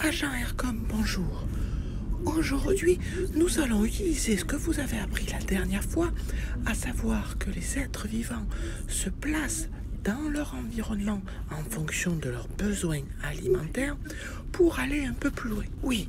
Agent Aircom, bonjour. Aujourd'hui, nous allons utiliser ce que vous avez appris la dernière fois, à savoir que les êtres vivants se placent dans leur environnement en fonction de leurs besoins alimentaires pour aller un peu plus loin. Oui,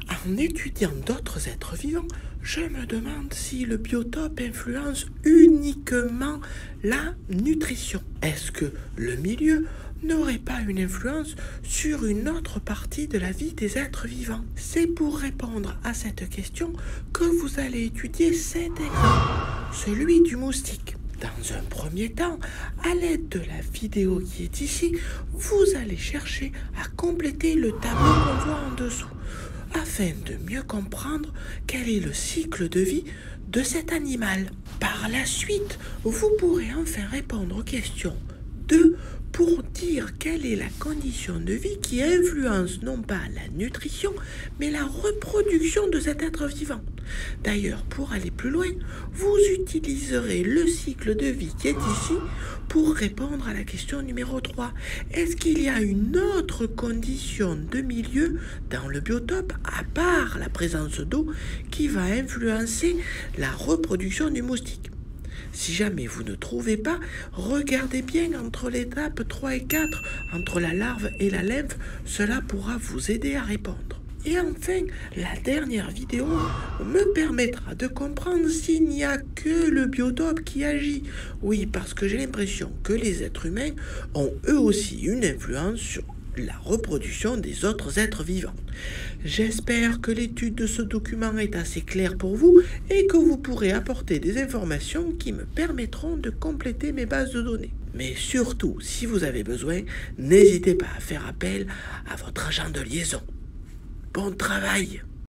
en étudiant d'autres êtres vivants, je me demande si le biotope influence uniquement la nutrition. Est-ce que le milieu n'aurait pas une influence sur une autre partie de la vie des êtres vivants? C'est pour répondre à cette question que vous allez étudier cet exemple, celui du moustique. Dans un premier temps, à l'aide de la vidéo qui est ici, vous allez chercher à compléter le tableau qu'on voit en dessous, afin de mieux comprendre quel est le cycle de vie de cet animal. Par la suite, vous pourrez enfin répondre aux questions 2 pour dire quelle est la condition de vie qui influence non pas la nutrition, mais la reproduction de cet être vivant. D'ailleurs, pour aller plus loin, vous utiliserez le cycle de vie qui est ici pour répondre à la question numéro 3. Est-ce qu'il y a une autre condition de milieu dans le biotope, à part la présence d'eau, qui va influencer la reproduction du moustique? Si jamais vous ne trouvez pas, regardez bien entre l'étape 3 et 4, entre la larve et la lymphe, cela pourra vous aider à répondre. Et enfin, la dernière vidéo me permettra de comprendre s'il n'y a que le biotope qui agit. Oui, parce que j'ai l'impression que les êtres humains ont eux aussi une influence sur la reproduction des autres êtres vivants. J'espère que l'étude de ce document est assez claire pour vous et que vous pourrez apporter des informations qui me permettront de compléter mes bases de données. Mais surtout, si vous avez besoin, n'hésitez pas à faire appel à votre agent de liaison. Bon travail!